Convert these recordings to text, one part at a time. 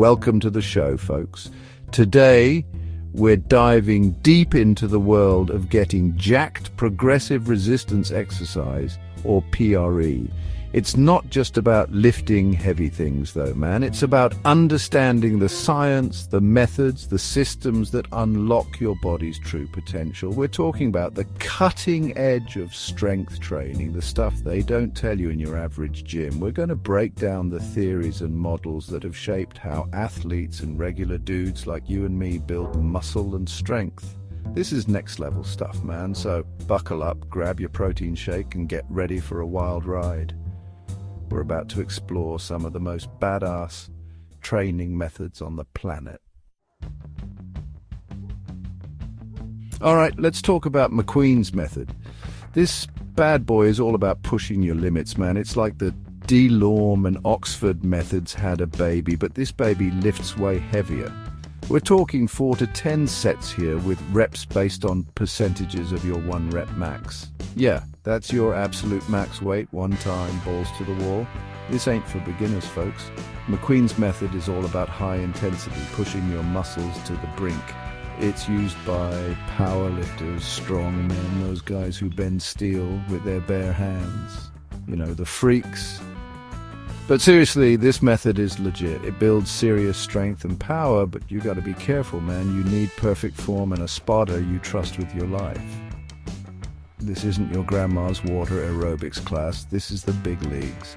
Welcome to the show, folks. Today, we're diving deep into the world of getting jacked progressive resistance exercise, or PRE. It's not just about lifting heavy things, though, man. It's about understanding the science, the methods, the systems that unlock your body's true potential. We're talking about the cutting edge of strength training, the stuff they don't tell you in your average gym. We're going to break down the theories and models that have shaped how athletes and regular dudes like you and me build muscle and strength. This is next level stuff, man, so buckle up, grab your protein shake, and get ready for a wild ride. We're about to explore some of the most badass training methods on the planet. All right, let's talk about McQueen's method. This bad boy is all about pushing your limits, man. It's like the DeLorme and Oxford methods had a baby, but this baby lifts way heavier. We're talking 4 to 10 sets here with reps based on percentages of your 1 rep max. Yeah, that's your absolute max weight, one time, balls to the wall. This ain't for beginners, folks. McQueen's method is all about high intensity, pushing your muscles to the brink. It's used by power lifters, strong men, those guys who bend steel with their bare hands. You know, the freaks. But seriously, this method is legit. It builds serious strength and power, but you gotta be careful, man. You need perfect form and a spotter you trust with your life. This isn't your grandma's water aerobics class. This is the big leagues.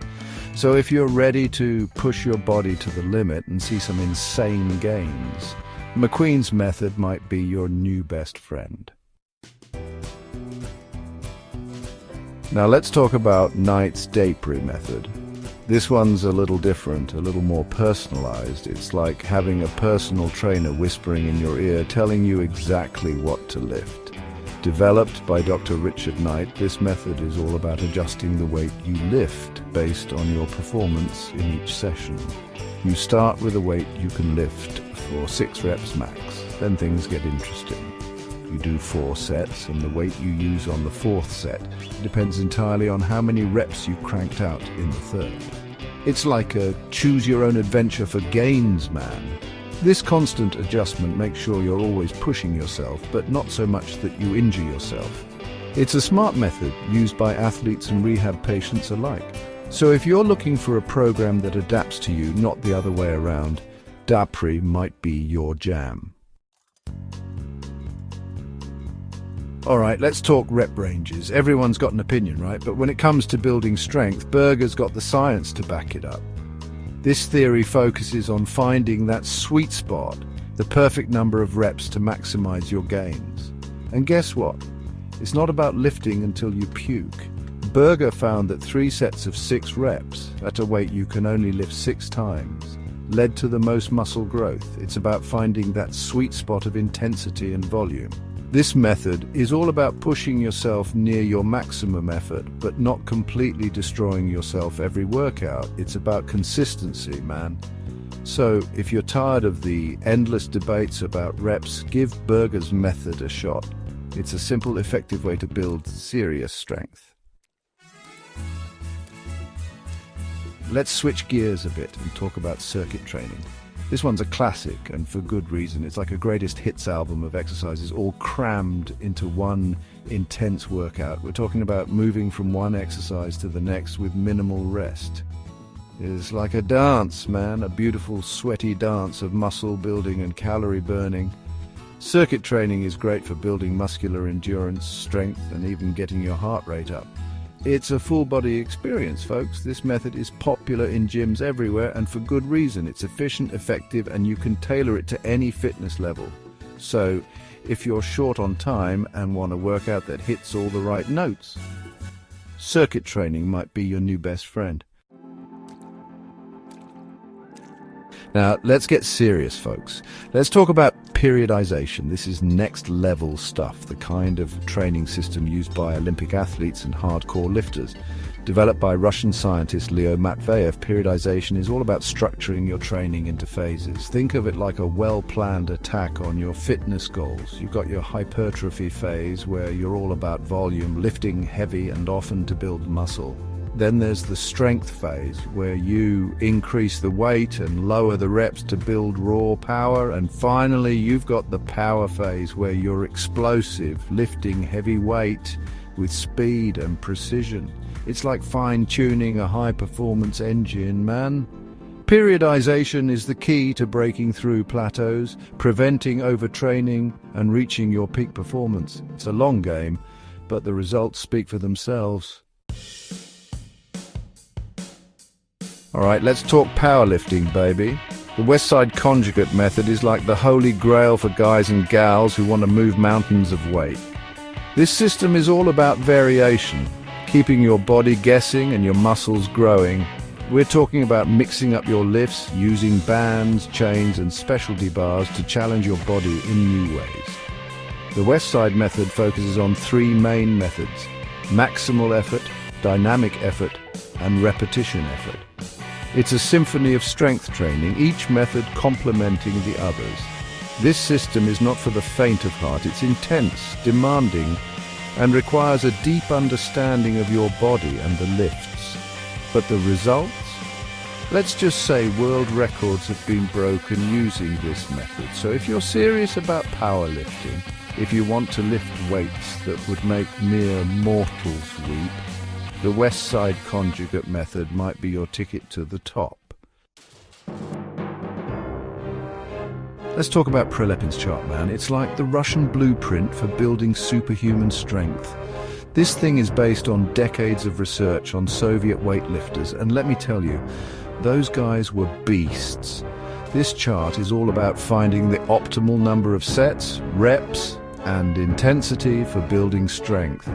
So if you're ready to push your body to the limit and see some insane gains, McQueen's method might be your new best friend. Now let's talk about Knight's Depre method. This one's a little different, a little more personalized. It's like having a personal trainer whispering in your ear, telling you exactly what to lift. Developed by Dr. Richard Knight, this method is all about adjusting the weight you lift based on your performance in each session. You start with a weight you can lift for 6 reps max, then things get interesting. You do 4 sets, and the weight you use on the 4th set depends entirely on how many reps you cranked out in the 3rd. It's like a choose-your-own-adventure for gains, man. This constant adjustment makes sure you're always pushing yourself, but not so much that you injure yourself. It's a smart method used by athletes and rehab patients alike. So if you're looking for a program that adapts to you, not the other way around, Depre might be your jam. All right, let's talk rep ranges. Everyone's got an opinion, right? But when it comes to building strength, Berger's got the science to back it up. This theory focuses on finding that sweet spot, the perfect number of reps to maximize your gains. And guess what? It's not about lifting until you puke. Berger found that 3 sets of 6 reps, at a weight you can only lift 6 times, led to the most muscle growth. It's about finding that sweet spot of intensity and volume. This method is all about pushing yourself near your maximum effort, but not completely destroying yourself every workout. It's about consistency, man. So, if you're tired of the endless debates about reps, give Berger's method a shot. It's a simple, effective way to build serious strength. Let's switch gears a bit and talk about circuit training. This one's a classic, and for good reason. It's like a greatest hits album of exercises all crammed into one intense workout. We're talking about moving from one exercise to the next with minimal rest. It's like a dance, man, a beautiful sweaty dance of muscle building and calorie burning. Circuit training is great for building muscular endurance, strength, and even getting your heart rate up. It's a full-body experience, folks. This method is popular in gyms everywhere, and for good reason. It's efficient, effective, and you can tailor it to any fitness level. So, if you're short on time and want a workout that hits all the right notes, circuit training might be your new best friend. Now, let's get serious, folks. Let's talk about periodization. This is next level stuff, the kind of training system used by Olympic athletes and hardcore lifters. Developed by Russian scientist Leo Matveyev, periodization is all about structuring your training into phases. Think of it like a well-planned attack on your fitness goals. You've got your hypertrophy phase, where you're all about volume, lifting heavy and often to build muscle. Then there's the strength phase, where you increase the weight and lower the reps to build raw power. And finally, you've got the power phase, where you're explosive, lifting heavy weight with speed and precision. It's like fine-tuning a high-performance engine, man. Periodization is the key to breaking through plateaus, preventing overtraining, and reaching your peak performance. It's a long game, but the results speak for themselves. All right, let's talk powerlifting, baby. The Westside Conjugate method is like the holy grail for guys and gals who want to move mountains of weight. This system is all about variation, keeping your body guessing and your muscles growing. We're talking about mixing up your lifts, using bands, chains, and specialty bars to challenge your body in new ways. The Westside method focuses on three main methods: maximal effort, dynamic effort, and repetition effort. It's a symphony of strength training, each method complementing the others. This system is not for the faint of heart. It's intense, demanding, and requires a deep understanding of your body and the lifts. But the results? Let's just say world records have been broken using this method. So if you're serious about powerlifting, if you want to lift weights that would make mere mortals weep, the Westside Conjugate method might be your ticket to the top. Let's talk about Prilepin's chart, man. It's like the Russian blueprint for building superhuman strength. This thing is based on decades of research on Soviet weightlifters, and let me tell you, those guys were beasts. This chart is all about finding the optimal number of sets, reps, and intensity for building strength.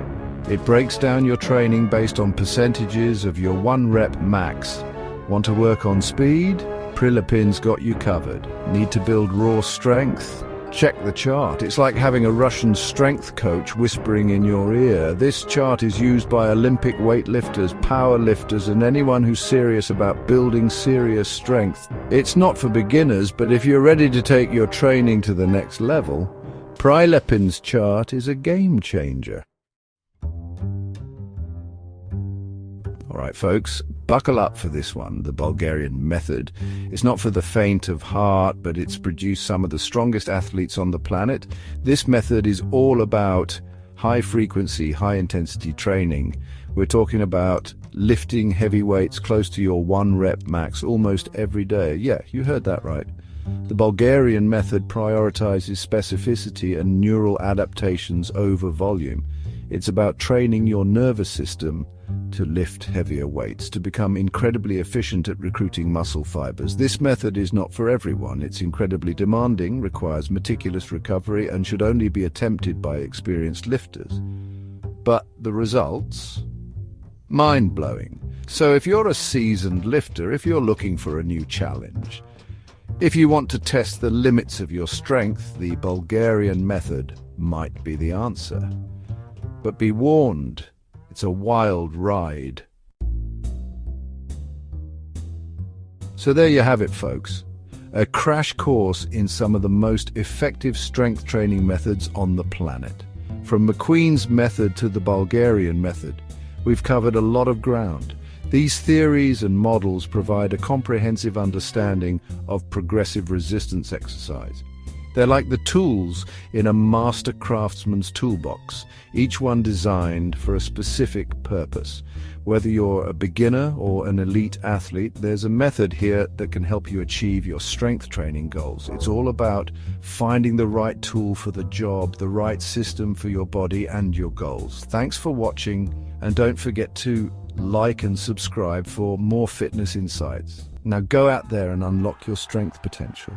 It breaks down your training based on percentages of your 1 rep max. Want to work on speed? Prilepin's got you covered. Need to build raw strength? Check the chart. It's like having a Russian strength coach whispering in your ear. This chart is used by Olympic weightlifters, powerlifters, and anyone who's serious about building serious strength. It's not for beginners, but if you're ready to take your training to the next level, Prilepin's chart is a game changer. All right, folks, buckle up for this one, the Bulgarian method. It's not for the faint of heart, but it's produced some of the strongest athletes on the planet. This method is all about high-frequency, high-intensity training. We're talking about lifting heavy weights close to your 1 rep max almost every day. Yeah, you heard that right. The Bulgarian method prioritizes specificity and neural adaptations over volume. It's about training your nervous system to lift heavier weights, to become incredibly efficient at recruiting muscle fibers. This method is not for everyone. It's incredibly demanding, requires meticulous recovery, and should only be attempted by experienced lifters. But the results? Mind-blowing. So if you're a seasoned lifter, if you're looking for a new challenge, if you want to test the limits of your strength, the Bulgarian method might be the answer. But be warned, it's a wild ride. So there you have it, folks. A crash course in some of the most effective strength training methods on the planet. From McQueen's method to the Bulgarian method, we've covered a lot of ground. These theories and models provide a comprehensive understanding of progressive resistance exercise. They're like the tools in a master craftsman's toolbox, each one designed for a specific purpose. Whether you're a beginner or an elite athlete, there's a method here that can help you achieve your strength training goals. It's all about finding the right tool for the job, the right system for your body and your goals. Thanks for watching, and don't forget to like and subscribe for more fitness insights. Now go out there and unlock your strength potential.